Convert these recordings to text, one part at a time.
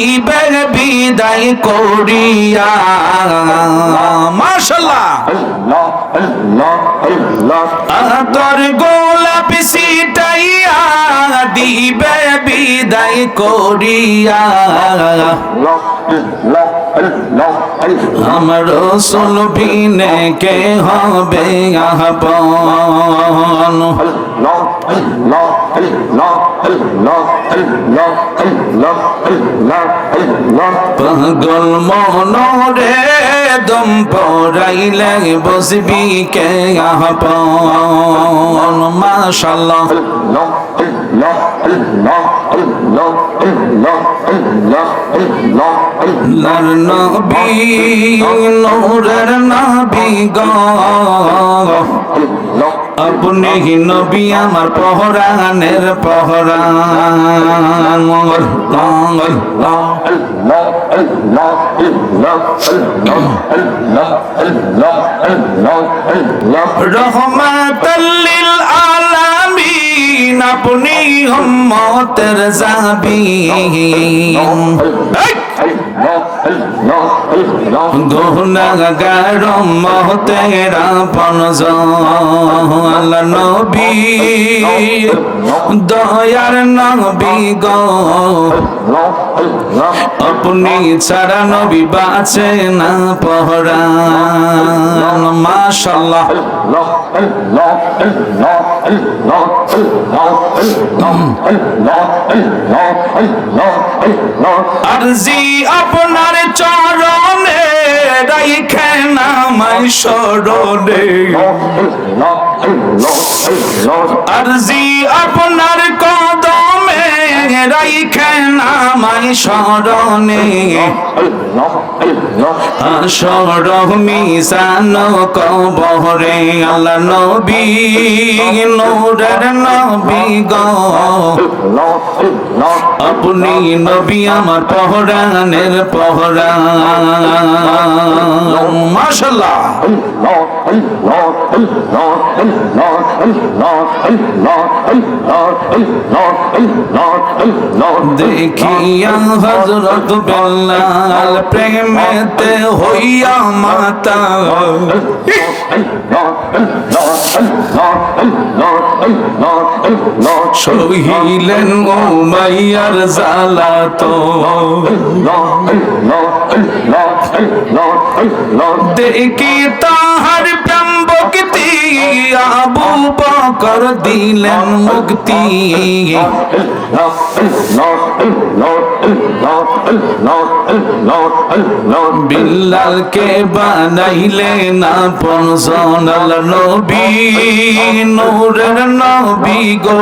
দিবে বিদায় করিয়া। মাশাআল্লাহ। তোর গোলাপ সিটাইয়া দিবে বিদায় করিয়া। আমার রাসূল বিনে কে হবে আপন। পাগল মনরে দম পড়াইলে বসবি কে আপন। মাশাআল্লাহ। লার নবী নূরের নবী গো, আপনি নবী আমার পহরানের পহরান। রহমাতাল লিল আলামিন আপনি উম্মতের জাবিন। গুনাহগার উম্মতের আপনজন। নবী দয়ার নবী গো, আপনি ছাড়া নবী বাঁচে না পহরান। মাশাআল্লাহ। আরজি আপনার চরণে রাইখেন আমায় স্মরণে। আরজি আপনার কদমে রাইখেন আমায় স্মরণে। আসর মিজান কবরে আল্লাহ নবী নূরের নবী গো, আপনি নবী আমার পহরানের পহরান। মাশাআল্লাহ। দেখিয়া হযরত বেলাল প্রেমেতে হইয়া মাতাল। সহিলেন উমাইয়ার জালাতন। দেখি তাহার প্রেম ভক্তি আবু বকর দিলেন মুক্তি। বিল্লালকে বানাইলেন আপনজন। নবী নূরের নবী গো,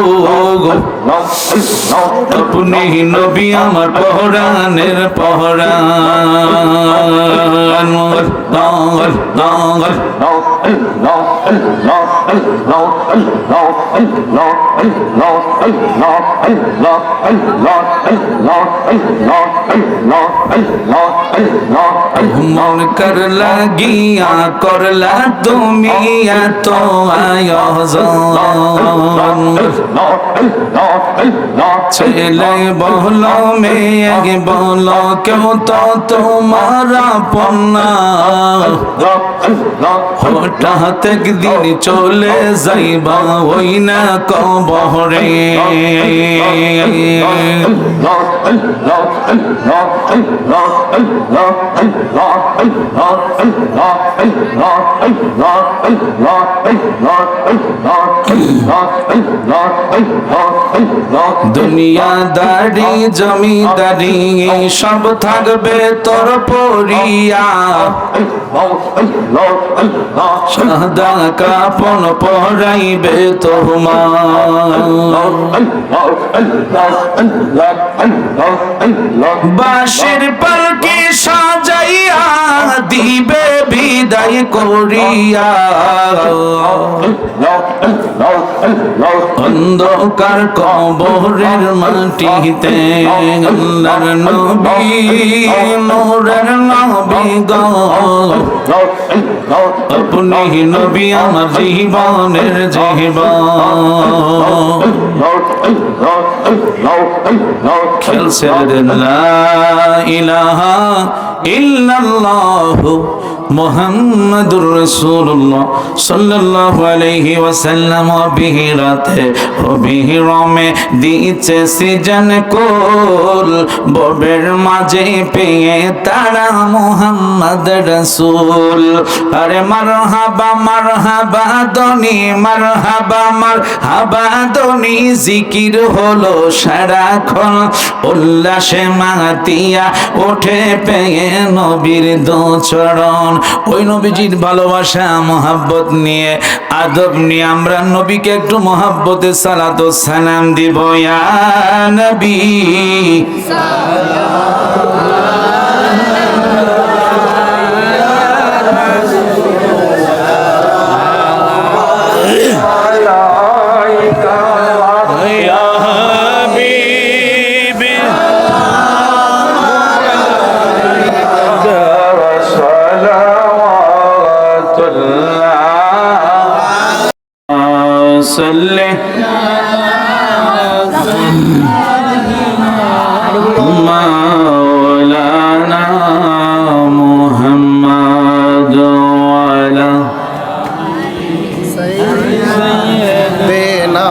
আপনি নবী আমার পহরানের পহরান। মন কর লাগিয়া করলা তুমি এত আয়োজন। ছেলে বলো মেয়ে বলো কেউ তো তোমার আপন না। হঠাৎ একদিন চলে যাইবা ওই না কবরে। দুনিয়াদারি জমিদারি সব থাকবে তোর পরিয়া। সাদা কাপন পরাইবে তোমার। বাঁশের পালকি সাজাই উঠাইয়া দিবে বিদায় করিয়া অন্ধকার কবরের মাটিতে আল্লাহর নবী নূরের নবী গো আপনি নবী আমার জীবনের জীবন খেলছে লা ইলাহা ইল্লাল্লাহু মুহাম্মাদুর রাসূলুল্লাহ সাল্লাল্লাহু আলাইহি ওয়াসাল্লাম বিহি রাতে ও বিহি রমে দিচ্ছে সিজন কোল ববের মাঝে পেয়ে তারা মুহাম্মদ রাসূল আরে মারহাবা মারহাবা দনি মারহাবা মারহাবা দনি জিকির হলো সারাক্ষণ উল্লাসে মাতিয়া ওঠে পেয়ে নবীর দো চরণ ওই নবীজির ভালোবাসা মোহাব্বত নিয়ে আদব নিয়ে আমরা নবীকে একটু মোহাব্বতে সালাত ও সালাম দিব ইয়া নবী مولانا محمد وعلى سيدنا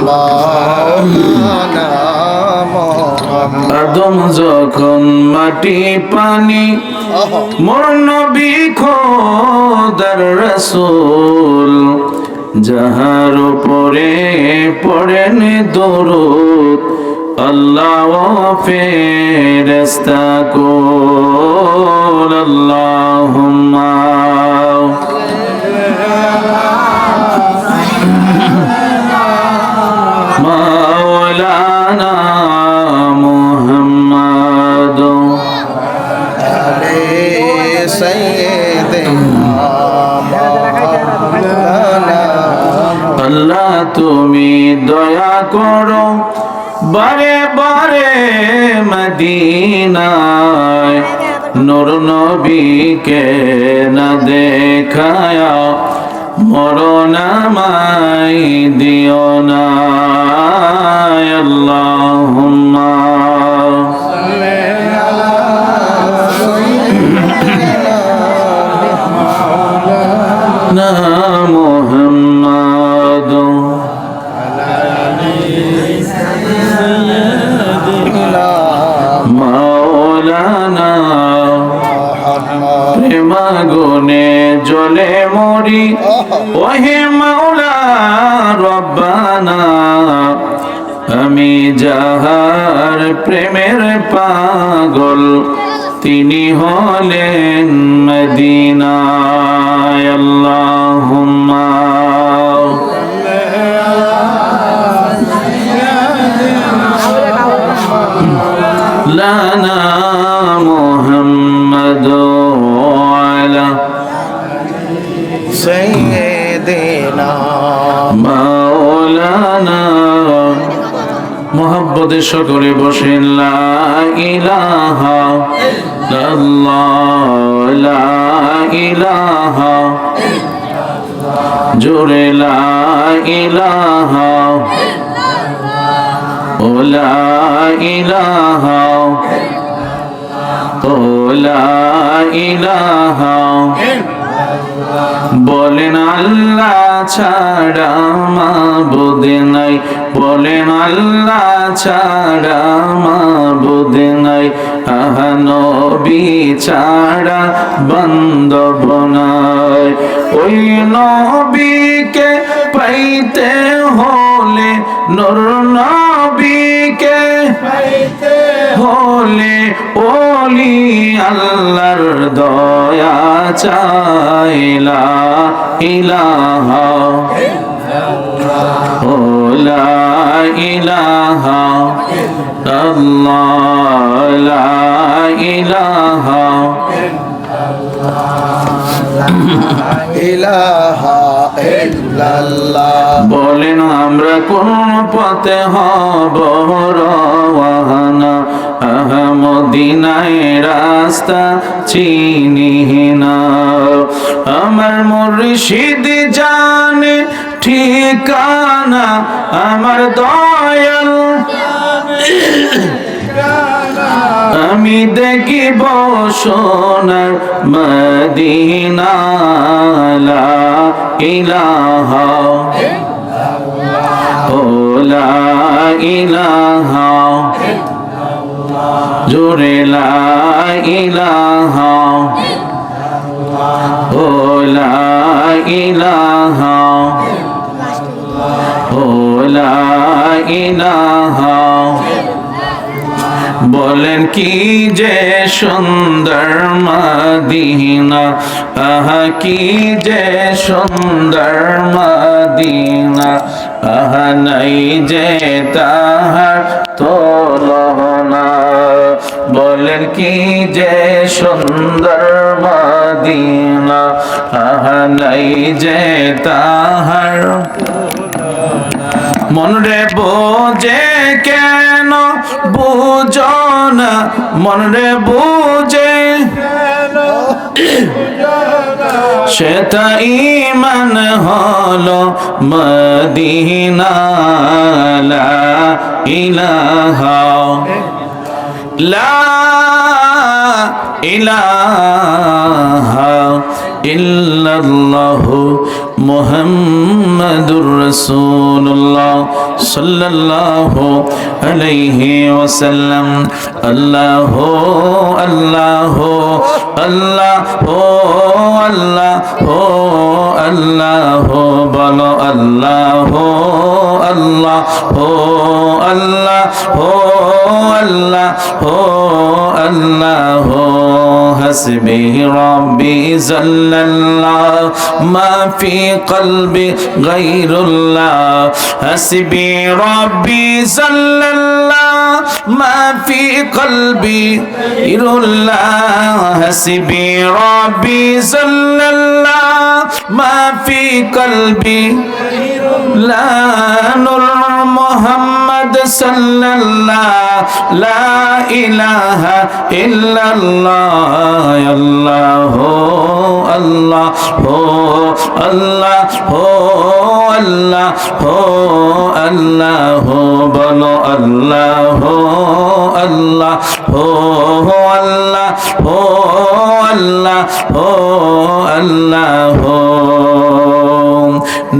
مولانا محمد আদম যখন মাটি পানি মোর নবী খোদার রাসূল যাহার উপরে পড়েন দরুদ আল্লাহ ফেরেশতা কুল আল্লাহুম্মা মাওলানা মুহাম্মদ আলে সাইয়্যিদিনা মাওলানা আল্লাহ তুমি দয়া করো বারে বারে মদিনায় নূর নবীকে না দেখায়া মরণ আমায় দিও না আল্লাহুম্মা না মুহাম্মদ মাওলানা প্রেমাগুনে জ্বলে মরি ওহে মাওলা রব্বানা আমি যাহার প্রেমের পাগল তিনি হলেন মদিনায় আল্লাহুম্মা লানা মুহাম্মদ ওয়ালা সাইয়্যিদিনা মাওলানা মোহাব্বতে সকলে বসেন লা ইলাহা ইল্লাল্লাহ লা ইলাহা জোরে লা ইলাহা ও লা ইলাহা ও লা ইলাহা বলেন আল্লাহ ছাড়া মাবুদ নাই বলেন আল্লাহ ছাড়া মাবুদ নাই আহা নবী ছাড়া বান্ধব নাই ওই নবীকে পাইতে হলে নূর নবীকে পাইতে হলে ওলি আল্লাহর দয়া চাইলা ইলাহা ও লা ইলাহা ইল্লাল্লাহ লা ইলাহা ইলাহা ইল্লাল্লাহ। বলেন আমরা কোন পথে হব রওয়ানা, মদিনায় রাস্তা চিনি না। আমার মুর্শিদ জানে ঠিকানা, আমার দয়াল আমি দেখিব সোনার মদিনা। লা ইলাহা ও লা ইলাহা জোরে লা ইলাহা ও লা ইলাহা ও লা ইলাহা। বলেন কি যে সুন্দর মদিনা, আহা কি যে সুন্দর মদিনা, আহা নাই যে তাহার তুলনা। বলেন কি যে সুন্দর মদিনা, আহা নাই যে তাহার। মন রে বোঝে কেন বুঝো না, মন রে বুঝে সেটা ঈমান হলো মদিনা। লা ইলাহা লা ইলাহা ইল্লাল্লাহু মুহাম্মাদুর রাসূলুল্লাহ সাল্লাল্লাহু আলাইহি ওয়াসাল্লাম। আল্লাহু আল্লাহু আল্লাহু আল্লাহু আল্লাহু বলো আল্লাহু আল্লাহু আল্লাহু আল্লাহু আল্লাহু। হাসবি রব্বি জাল্লাল্লাহ মা ফি কলবি গায়রুল্লাহ, হাসবি রব্বি জাল্লাল্লাহ মা ফি কলবি গায়রুল্লাহ, হাসবি রব্বি জাল্লাল্লাহ মা ফি কলবি গায়রুল্লাহ। নূর মুহাম্মদ সাল্লাল্লাহ লা ইলাহা ইল্লাল্লাহ। আল্লাহু আল্লাহু আল্লাহু আল্লাহু আল্লাহু বলো আল্লাহু আল্লাহু আল্লাহু আল্লাহু আল্লাহু।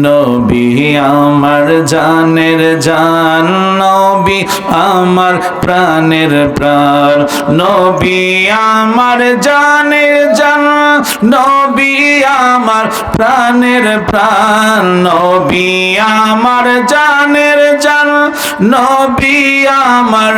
নবী আমার জানের জান, নবী আমার প্রাণের প্রাণ, নবী আমার জানের জান, নবী আমার প্রাণের প্রাণ, নবী আমার জানের জান, নবী আমার।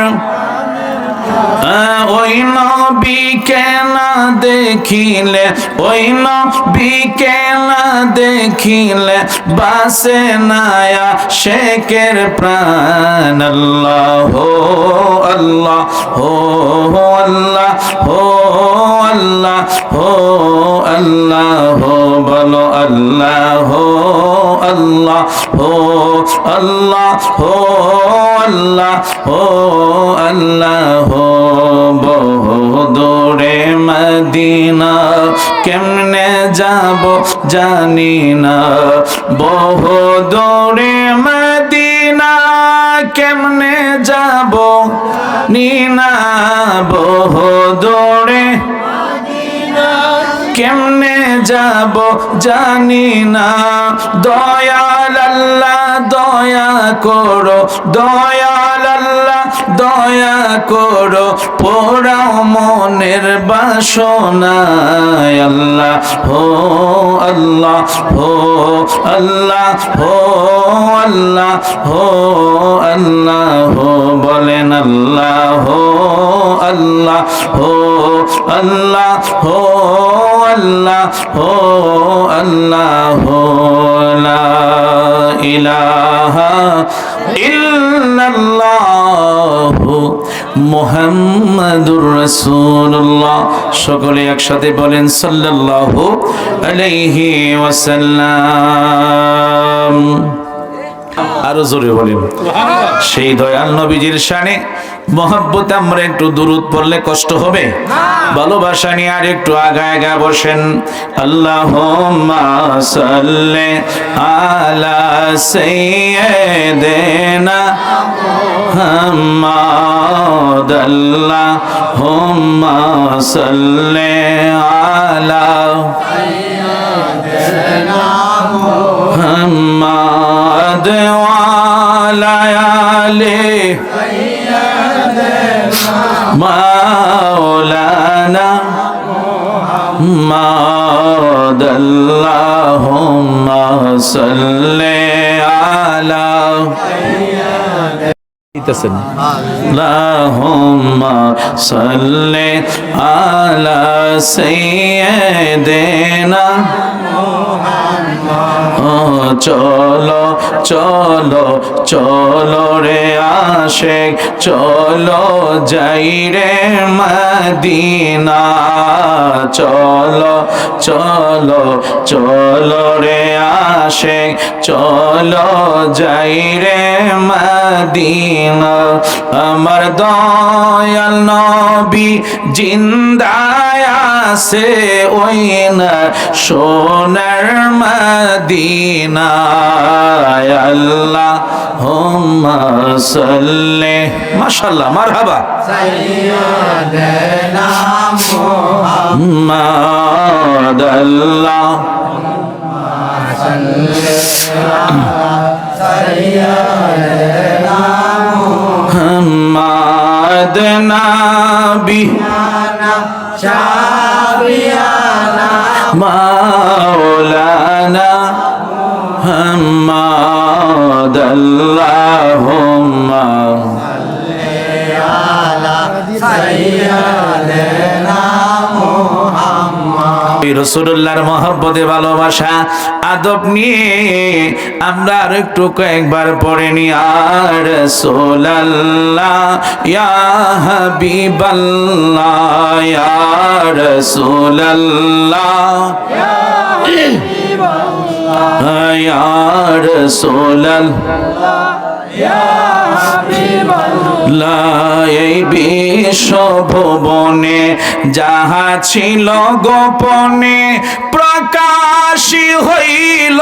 ওই নবীকে না দেখিলে, ওই নবীকে না দেখিলে বাসে নায়া শেখের প্রাণ। আল্লাহ আল্লাহ হো আল্লাহ হো আল্লাহ হো আল্লাহ হো বলো আল্লাহ হো আল্লাহ হো আল্লাহ হো আল্লাহ হো আল্লাহ হো। বহু দূরে মদিনা কেমনে যাব জানি না, বহু দূরে মদিনা কেমনে যাব নিনা, বহু দূরে কেমনে যাব জানি না। দয়াল আল্লাহ দয়া করো, দয়াল আল্লাহ দয়া করো, পোড়াও মনের বাসনা। আল্লাহ হো আল্লাহ হো আল্লাহ হো আল্লাহ হো আল্লাহ হো বলেন আল্লাহ হো আল্লাহ হো আল্লাহ হো আল্লাহু আল্লাহু লা ইলাহা ইল্লাল্লাহু মুহাম্মাদুর রাসূলুল্লাহ। সকলে একসাথে বলেন সাল্লাল্লাহু আলাইহি ওয়াসাল্লাম। আরো জোরে বলেন। সেই দয়াল নবীজির শানে মহব্বতে আমরা একটু দুরূদ পড়লে কষ্ট হবে? ভালোবাসা নিয়ে আর একটু আগা বসেন। আল্লাহুম্মা সাল্লি আলা সাইয়্যিদিনা মুহাম্মাদ। আল্লাহুম্মা সাল্লি আলা সাইয়্যিদিনা মুহাম্মাদ ওয়া আলা আলি মাওলানা মুহাম্মাদ। আল্লাহুম্মা সাল্লি আলা আল্লাহুম্মা সাল্লি আলা সাইয়্যিদিনা চলো চলো চলো রে আশিক চলো যাই রে মদিনা। চলো চলো চলো রে আশিক চলো যাই রে মদিনা। আমার দয়াল নবী জিন্দায় আছে ওই না সোনার মদিনায়। আল্লাহুম্মা সাল্লি মাশাআল্লাহ মারহাবা সাইয়্যিদিনা মুহাম্মাদ। আল্লাহুম্মা সাল্লি আলা সাইয়্যিদিনা মুহাম্মাদ। নাবিয়ানা শাফিয়ানা মাওলানা মুহাম্মাদ। আল্লাহুম্মা সাল্লি আলা সাইয়্যিদিনা মুহাম্মাদ। রাসূলুল্লাহর মহব্বতে ভালোবাসা আদব নিয়ে আমরা আর একটু কয়েকবার পড়ে নি। আর রাসূলুল্লাহ ইয়া হাবিবাল্লাহ ইয়া রাসূলুল্লাহ ইয়া হাবিবাল্লাহ ইয়া রাসূলুল্লাহ ইয়া হাবিবাল্লাহ। এই বিশ্ব ভুবনে যাহা ছিল গোপনে প্রকাশী হইল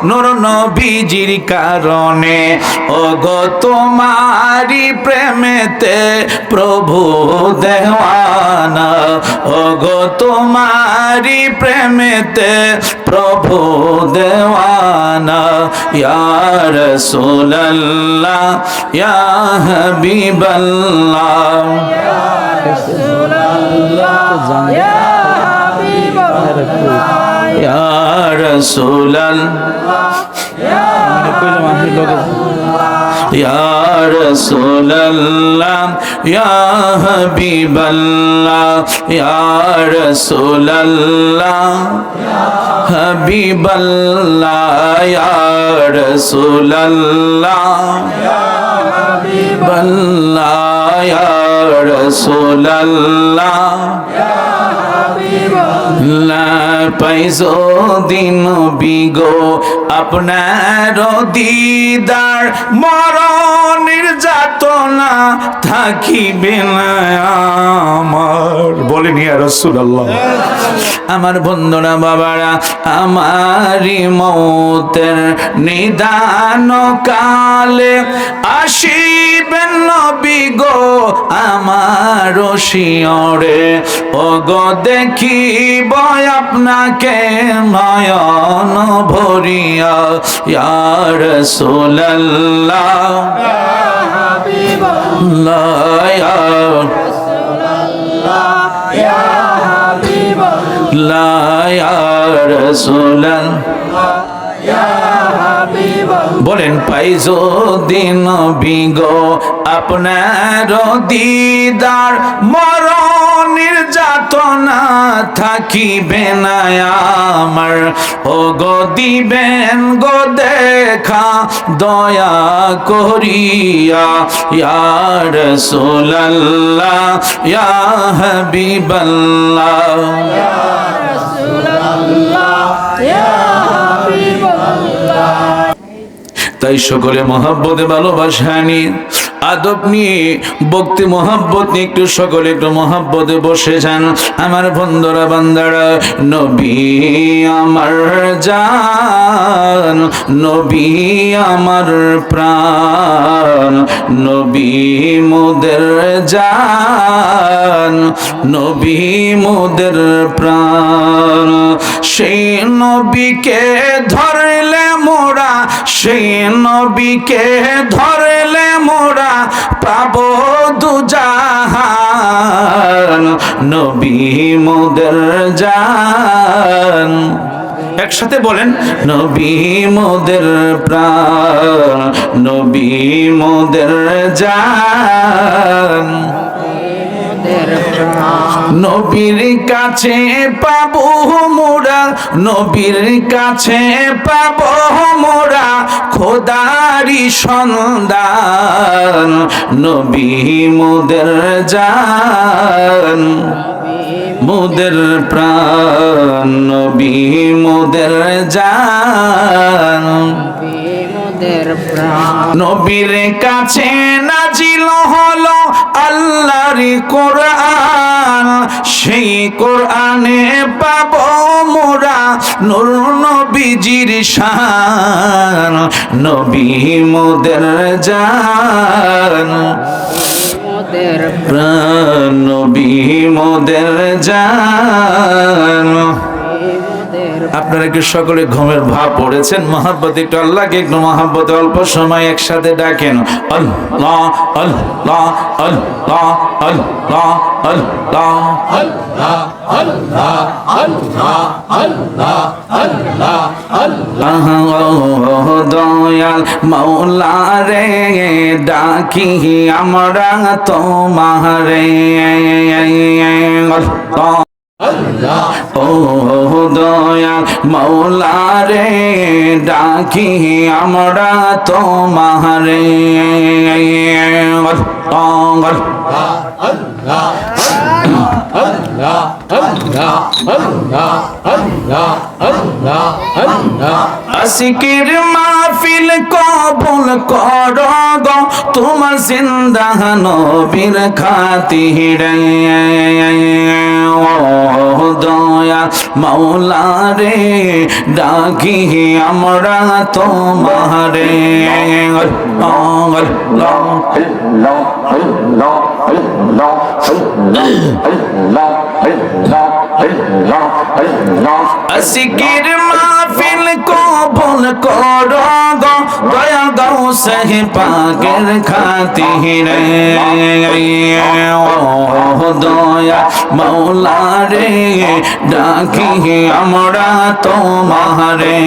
নূর নবীজির কারণে। ওগো তোমারি প্রেমেতে প্রভু দেওয়ানা। ওগো তোমারি প্রেমেতে প্রভু দেওয়ানা। ইয়া রাসূলুল্লাহ ইয়া হাবিবাল্লাহ ইয়া রাসূলুল্লাহ ইয়া হাবিবাল্লাহ ইয়া রাসূলুল্লাহ ইয়া রাসূলুল্লাহ ইয়া হাবিবাল্লাহ ইয়া রাসূলুল্লাহ হাবিবাল্লাহ ইয়া রাসূলুল্লাহ হাবিবাল্লাহ ইয়া রাসূলুল্লাহ পাইছো দিন বিগো আপনার দিদার মরণের যাতনা থাকিবে না আমার। বলেন ইয়া রাসূলুল্লাহ। আমার বন্ধুরা বাবারা আমারি মৌতের নিদান কালে আসিবেন নবী গো আমার শিয়রে। ওগো দেখিব আপনাকে নয়ন ভরিয়া ইয়া রাসূলুল্লাহ ইয়া হাবিবাল্লাহ ইয়া রাসূলুল্লাহ ইয়া হাবিবাল্লাহ ইয়া রাসূলুল্লাহ ইয়া হাবিবাল্লাহ বলেন পাই যদি নবী গো আপনার দিদার, মরণের যাতনা থাকিবে না আমার। ও গো দিবেন গো দেখা দয়া করিয়া, ইয়া রাসূলুল্লাহ ইয়া হাবিবাল্লাহ। তাই সকলে মহব্বতে ভালোবাসা নিয়ে, আদব নিয়ে, ভক্তি মহব্বত নিয়ে একটু সকলে একটু মহব্বতে বসে যান আমার বন্ধুরা বান্দারা। নবী আমার জান, নবী আমার প্রাণ, নবী মোদের জান, নবী মোদের প্রাণ। সেই নবীকে ধরলে মোরা, সেই নবীকে ধরলে মোরা পাবো দুজাহান, নবী মোদের জান। একসাথে বলেন নবী মোদের প্রাণ, নবী মোদের জান। নবীর কাছে পাবো মোরা, নবীর কাছে পাবো মোরা খোদারি সন্ধান, নবী মোদের জান, মোদের প্রাণ, নবী মোদের জান। নবীর কাছে নাজিল হলো আল্লাহর কোরআন, সেই কোরআনে পাবো মোরা নূর নবীজির শান, নবী মোদের জান, প্রাণ, নবী মোদের জান। আপনারা কি সকলে ঘুমের ভাব পড়েছেন? মহব্বত একটু আল্লাহকে একটু মহব্বতে অল্প সময় একসাথে ডাকেন আল্লাহ আল্লাহ আল্লাহ আল্লাহ আল্লাহ আল্লাহ আল্লাহ আল্লাহ আল্লাহ। দয়াল মাওলা রে ডাকি আমরা তোমারে, ও দয়াল মাওলা রে ডাকি আমরা তোমারে। আশিকের মাহফিল কবুল করো গো তোমার জিন্দা নবীর খাতিরে। ও দয়া মাওলা রে ডাকি আমরা তোমারে। আশিকের মাহফিল কবুল করো গো দয়া গাউসে পাকের খাতিরে। ও দয়া মাওলা রে ডাকি আমরা তোমারে।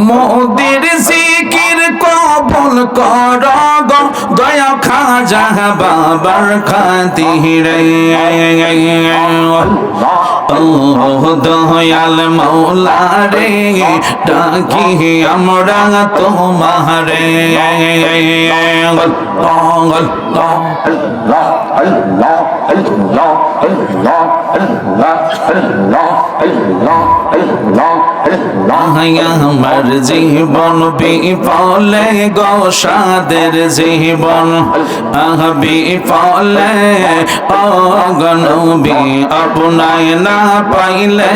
মোদের জিকির কবুল কর গো দয়া খাজা বাবার খাতিরে। ও দয়াল মাওলা রে ডাকি আমরা তোমারে। আমার জীবন বিফলে গো সাদের জীবন বিফলে অগনবী আপনায় না পাইলে।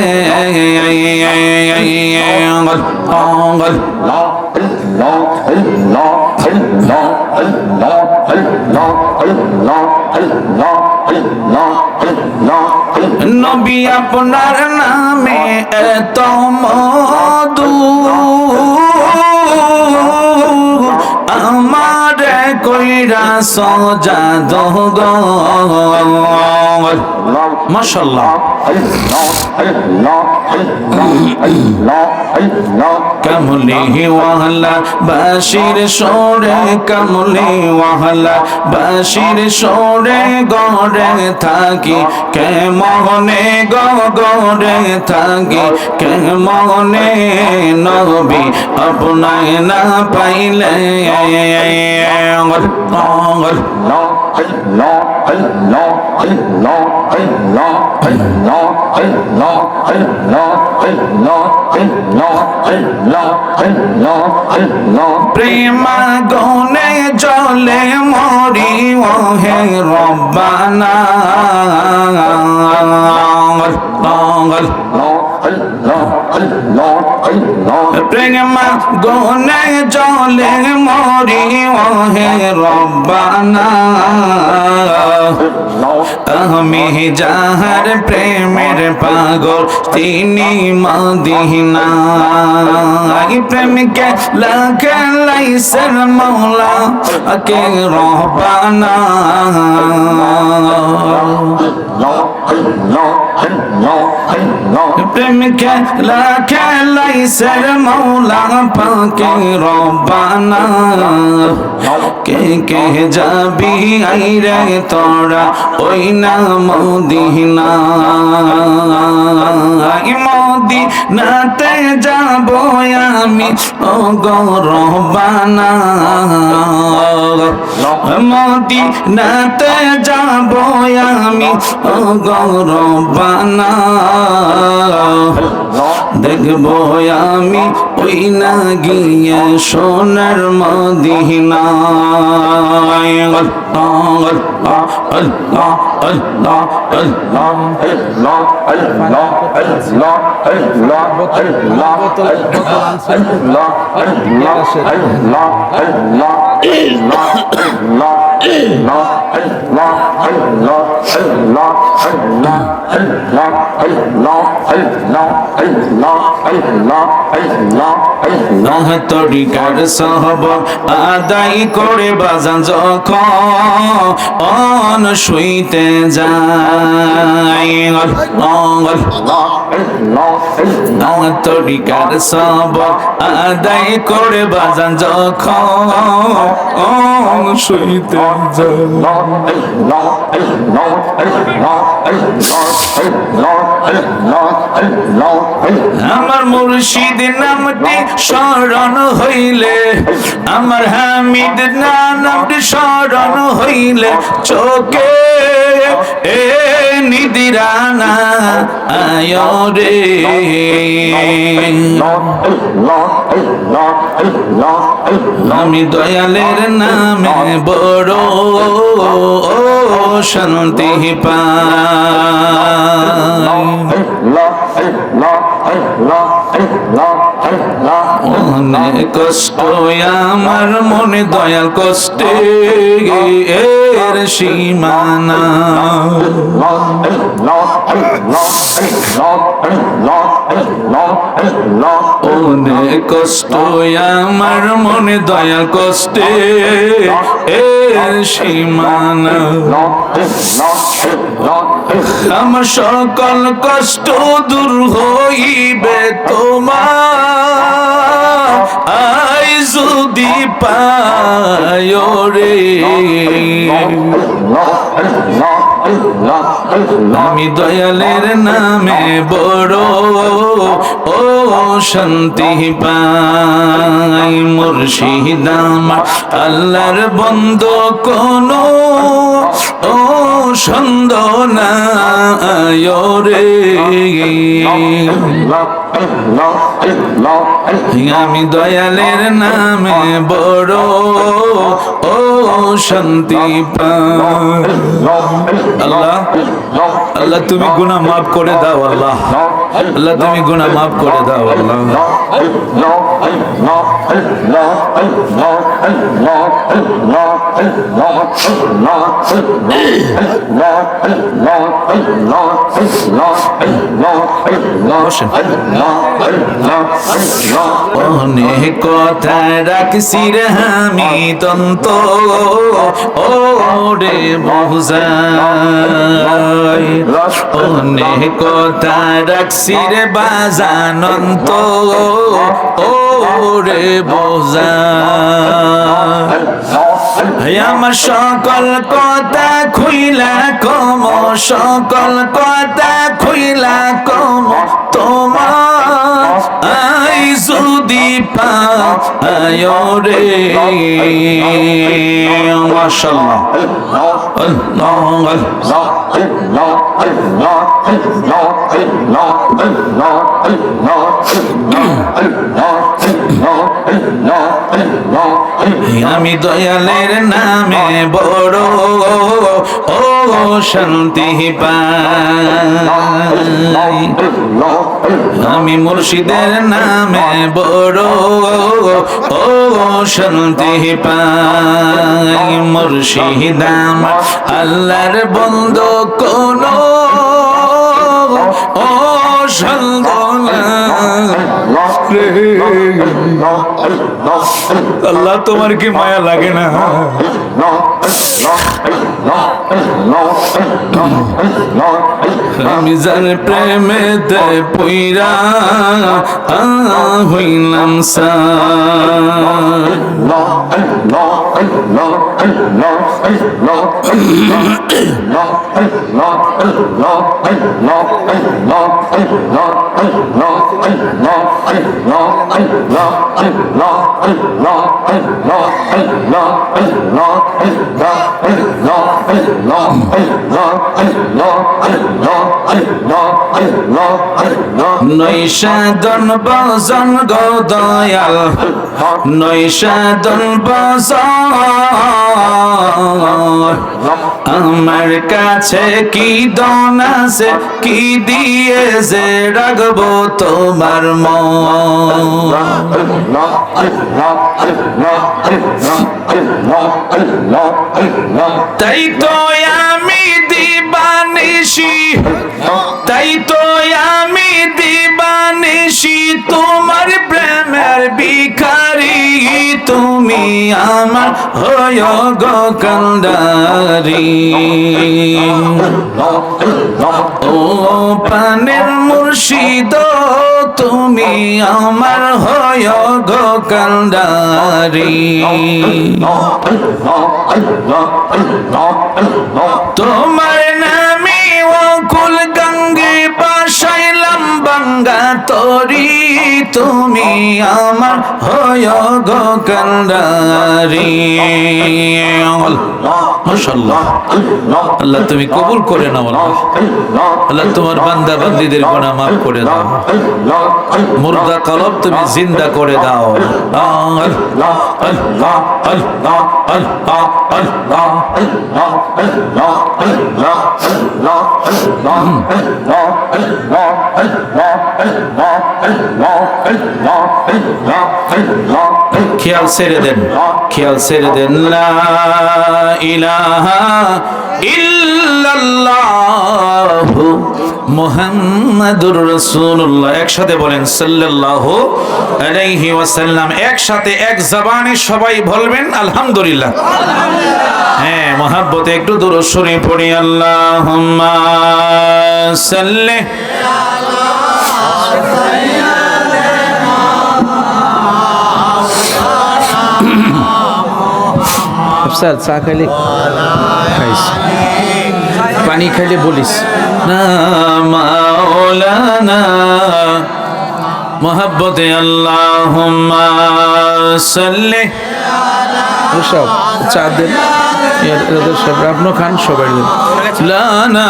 নবী আপনার নামে এত মধু আমার কইরা সজা দোগ মাশাআল্লাহ কামলি ওয়ালা বাশির সোরে কামলি ওয়ালা বাশির সোরে গড়ে থাকি কেমনে গড়ে থাকি কেমনে নবী আপনায় না পাইলে প্রেমা গনে জলে মরি ওহে রব্বানা প্রেমা গনে জলে মরি ওহে রব্বানা আমি যাহার প্রেমের পাগল তিনি মদিনা প্রেমকে লাগাইছেন মৌলা কে রব্বানা প্রেমকে লাগাইছেন মৌলা পাকে রব্বানা কে কে যাবি আইরে তোরা ওই না মদিনা মদিনাতে যাব আমি ও গো রব্বানা মদিনাতে যাব আমি ও গো রব্বানা দেখবো আমি ওই না গিয়ে সোনার মদিনা তরিকার সহবত আদায় করে বাজান যখন শুইতে যায় তরিকার সহবত আদায় করে বাজান যখন শুইতে যায় আমার মুর্শিদ নামটি স্মরণ হইলে আমার হামিদ নামটি স্মরণ হইলে চোখে নিদিরানা আয় রে আমি দয়ালের নামে বড় শান্তি পাই অনেক কষ্ট আমার মনে দয়াল কষ্টে এর সীমানা অনেক কষ্ট আমার মনে দয়াল কষ্টে এর সীমানা আমার সকল কষ্ট দূর হইবে তোমার আই যদি পায় রে আমি দয়ালের নামে বড় ও শান্তি পাই মুর্শিদ আমার আল্লাহর বন্ধু কোনো ও সন্দ না রে আমি দয়ালের নামে বড় ও শান্তি পাই আল্লাহ আল্লাহ তুমি গুনাহ মাফ করে দাও আল্লাহ আল্লাহ তুমি গুনাহ মাফ করে দাও আল্লাহ। বসেন। অনেক কথা রাখছি রে আমি তন্ত ও রে মহুজাই, অনেক কথা রাখছি রে বাজানন্ত ও রে বোঝাই। আমার সকল কথা খুইলা কম, সকল কথা খুইলা কম তোমার আই যদি পায় রে। মাশাআল্লাহ আমি দয়ালের নামে বড় ও শান্তি পাই, আমি মুর্শিদের নামে বড় ও শান্তি পাই। মুর্শিদ আমার আল্লাহর বন্ধু কোন ও আল্লাহ তোমার কি মায়া লাগে না? আমি যার প্রেমেতে পইরা হইলাম নৈশাদন বজন গো দয়াল, নৈশাদন বজন আমার কাছে কি দন আছে, কি দিয়ে যে রাখবো তোমার মন। তাই তো আমি দিবানিশি, তাই তো আমি দিবানিশি তোমার প্রেমের ভিখারি, তুমি আমার হয় গো কান্ডারি। ও পানের মুর্শিদ তুমি আমার হয় গো কান্ডারি। তোমার নামে অকুল গঙ্গে বাসাইলাম বাঙ্গা তরি, তুমি আমার হয় গো কান্ডারি। মাশাআল্লাহ, আল্লাহ তুমি কবুল করে নাও আল্লাহ। আল্লাহ তোমার বান্দা বান্দীদের গুনাহ মাফ করে দাও, মুর্দা কলব তুমি জিন্দা করে দাও। আল্লাহ আল্লাহ আল্লাহ আল্লাহ আল্লাহ খেয়াল ছেড়ে দেন, খেয়াল ছেড়ে দেন। লা ইলাহা ইল্লাল্লাহু মুহাম্মাদুর রাসূলুল্লাহ। একসাথে বলেন সাল্লাল্লাহু আলাইহি ওয়াসাল্লাম। একসাথে এক জবানে সবাই বলবেন আলহামদুলিল্লাহ। হ্যাঁ, মহব্বতে একটু দুরূদ শরীফ পড়ি। আল্লাহুম্মা সাল্লি আফসার চা খাইলে খাইস, পানি খাইলে বলিস না মাওলানা। মহব্বতে আল্লাহুম্মা সাল্লি, সব চা দেন সব আপনি খান, সবাই দেন। লানা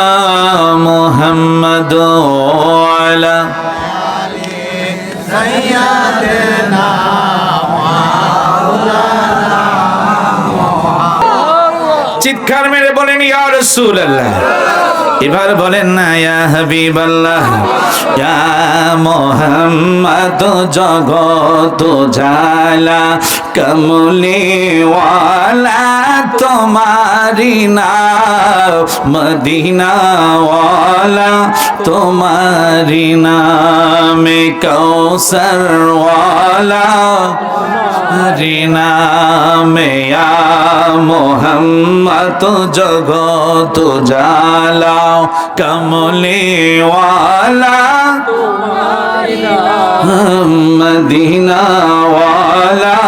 মুহাম্মাদ আলা সাইয়্যিদিনা চিৎকার মেরে বলেন ইয়া রাসূলুল্লাহ। এবার বলেন না ইয়া হাবিবাল্লাহ ইয়া মুহাম্মদ জগত জালা কমলি ওয়ালা তোমারি নাম মদিনা ওয়ালা তোমারি নামে কৌসর ওয়ালা নামে ইয়া মুহাম্মদ জগত জালা কমলি ওয়ালা মদিনা ওয়ালা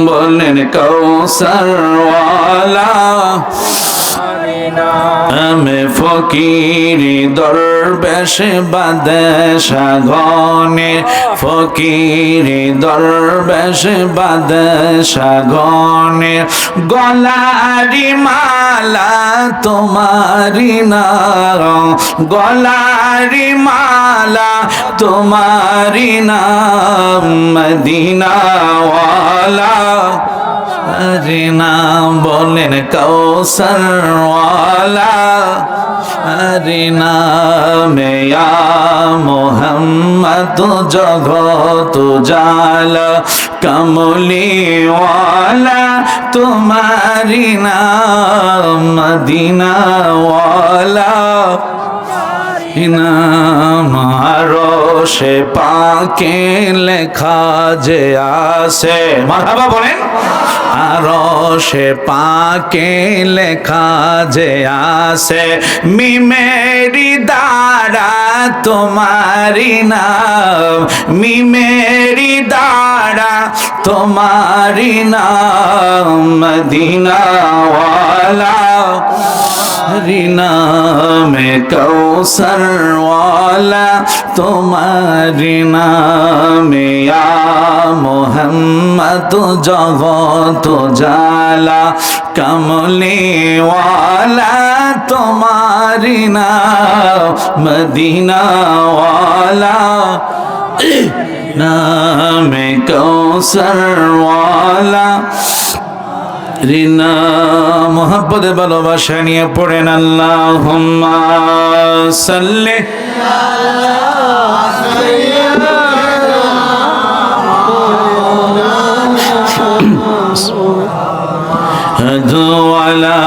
বলেন কৌসর ওয়ালা আমি ফকিরি দরবেশ বাদশা গনে ফকিরি দরবেশ বাদশা গনে গলারি মালা তোমারি নাম গলারি মালা তোমারি নাম মদিনা ওয়ালা নাম বলেন কৌসর ওয়ালা নামে ইয়া মুহাম্মদ জগত জালা কমলি ওয়ালা তোমারি নাম মদিনা ওয়ালা নাম আরশে পাকে লেখা যে আছে মারহাবা বলেন আরশে পাকে লেখা যে আছে মিমেরি দ্বারা তোমারি নাম মিমেরি দ্বারা তোমারি নাম মদিনা ওয়ালা নামে কৌসর ওয়ালা তোমারি নামে ইয়া মুহাম্মদ জগত জালা কমলি ওয়ালা তোমারি নাম মদিনা ওয়ালা নামে কৌসর ওয়ালা রিনা মোহাব্বত ভালোবাসা নিয়ে পড়েন আল্লাহুম্মা সাল্লি আলা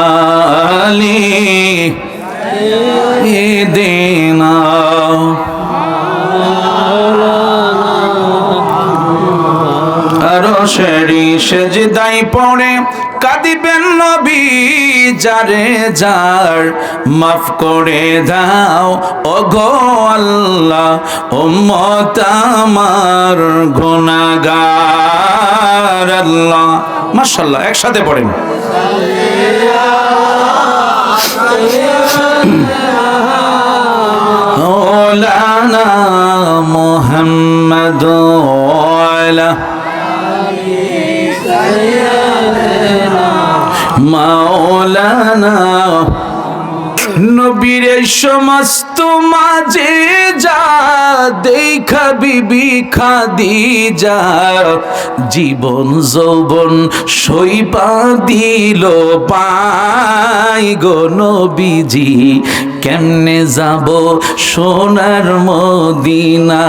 আলি দিনা আরশেরি সেজদায় পড়ে কাঁদিবেন নবী যারে যার মাফ করে দাও ওগো আল্লাহ উম্মত আমার গুনাহগার আল্লাহ মাশাআল্লাহ একসাথে পড়েন মাওলানা মুহাম্মদ ওয়ালা মাওলানা নবীর সমস্ত মাঝে যা দেখা বিবি খাদিজা জীবন যৌবন সইপা দিল পাই গো নবীজি কেমনে যাব সোনার মদিনা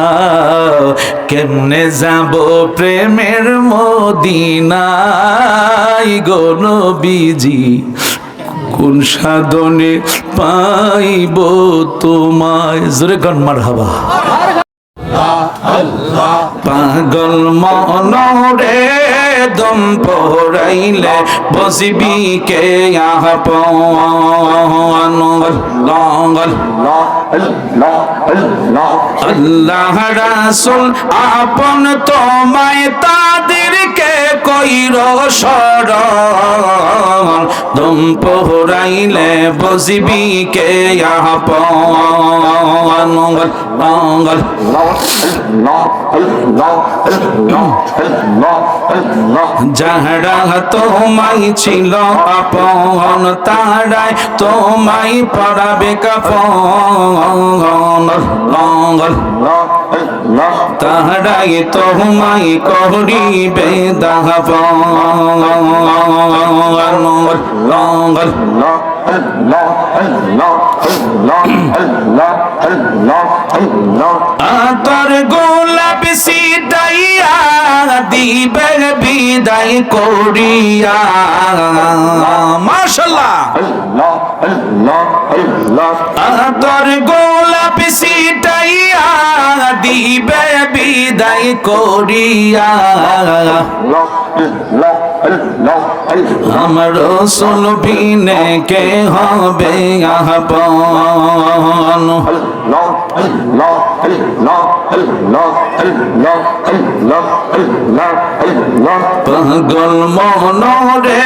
কেমনে যাব প্রেমের মদিনায় গো নবীজি কোন সাধনে পাইব তোমায় জোরে গান মারহাবা পাগল মনরে দম পড়াইলে বসবি কে আল্লাহ রাসূল আপন তোমায় তাদেরকে কইর শরণ দম পড়াইলে বসবি কে আপন যাহারা তোমায় ছিল আপন তারাই তোমায় পড়াবে কাফন তাহারাই তোমায় করিবে দাফন আতর গোলাপ সিটাইয়া দিবে বিদায় করিয়া মাশাআল্লাহ আতর গোলাপ সিটাইয়া দিবে বিদায় করিয়া আমার রাসূল বিনে কে হবে আপন পাগল মনরে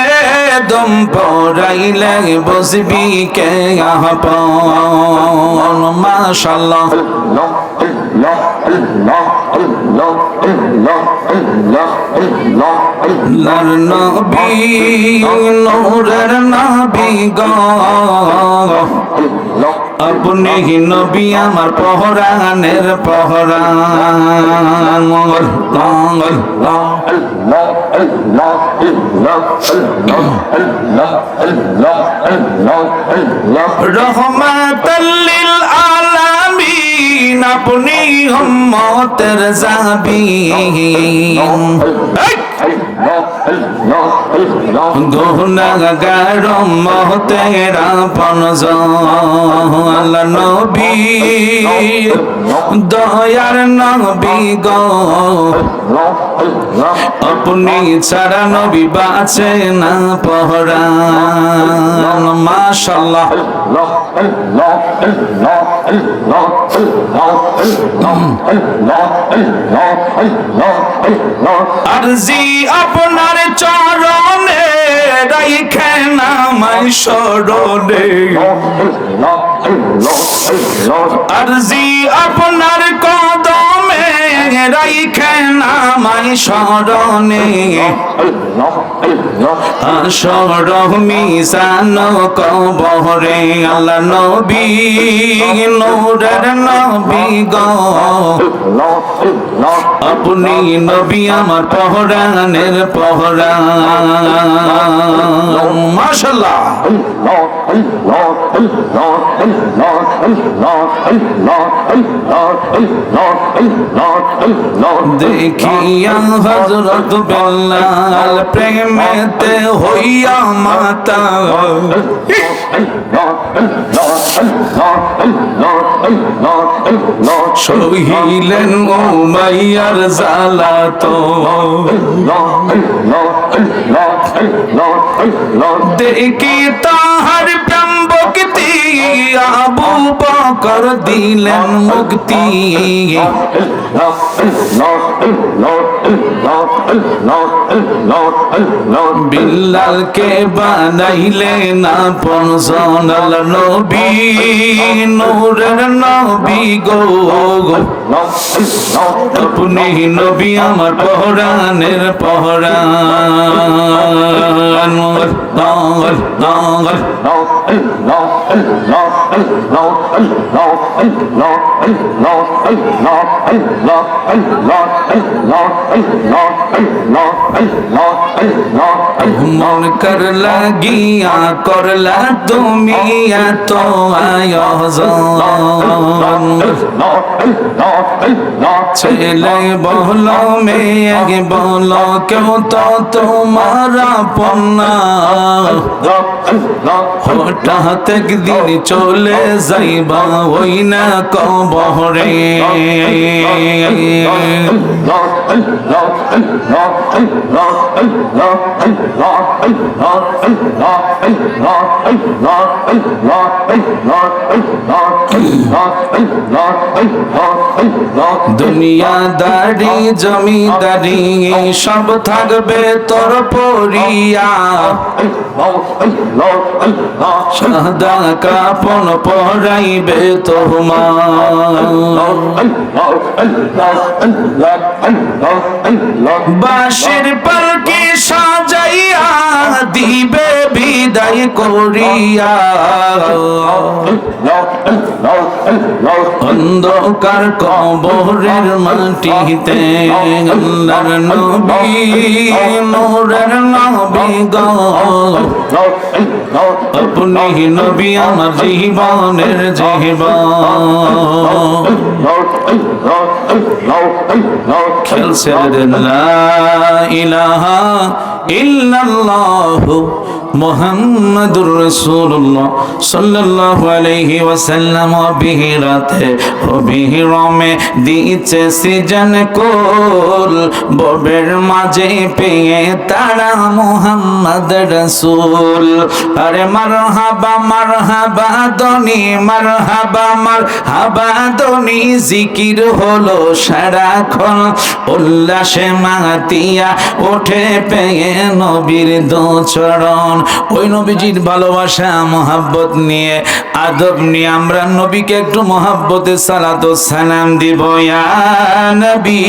দম পড়াইলে বসবি কে আপন মাশাআল্লাহ লার নবী নূরের নবী গো আপনি নবী আমার পহরানের পহরান রহমাতাল লিল আলামিন আপনি উম্মতের জাবিন গুনাহগার উম্মতের আপনজন আল্লাহ নবী দয়ার নবী গো আপনি ছাড়া নবী বাঁচে না পহরান মাশাআল্লাহ আরজি আপনার চরণে রাইখেন আমায় স্মরণে আরজি আপনার কদমে রাইখেন আমায় স্মরণে আসর মিজান কবরে আল্লাহ নবী নূরের নবী গো আপনি নবী আমার পহরানের পহরান মাশাআল্লাহ দেখিয়া হযরত বেলাল প্রেমেতে হইয়া মাতাল সহিলেন উমাইয়ার জালাতো দেখি তাহার প্রেম ভক্তি আবু বকর দিলেন মুক্তি বিল্লালকে বানাইলেন আপন সোনাল নবী নূরের নবী গো আপনি নবী আমার পহরানের পহরান মন কর লাগিয়া করলা তুমি এত আয়োজন ছেলে বলো মেয়ে বলো কেউ তো তোমার আপন না হঠাৎ একদিন চলে যাইবা ওই না কবরে দুনিয়াদারি জমিদারি সব থাকবে তোর পরিয়া সাদা কাপন পরাইবে তোমার বাঁশের পালকি সাজাইয়া দিবে বিদায় করিয়া অন্ধকার কবরের মাটিতে আল্লাহর নবী নূরের নবী গো আপনি নবী আমার জীবনের জীবন খেলছে লা ইলাহা ইল্লাল্লাহু মুহাম্মাদুর রাসূলুল্লাহ সাল্লাল্লাহু আলাইহি ওয়াসাল্লাম বিহিরাতে ও বিহিরমে দিচ্ছে সিজন কুল ববের মাঝে পেয়ে তারা মুহাম্মদ রাসূল আরে মারহাবা মারহাবা দনি মারহাবা মারহাবা দনি জিকির হলো সারাক্ষণ উল্লাসে মাতিয়া ওঠে পেয়ে নবীর দোচরণ ওই নবীজির ভালোবাসা মোহাব্বত নিয়ে আদব নিয়ে আমরা নবীকে একটু মোহাব্বতে সালাত ও সালাম দিব ইয়া নবী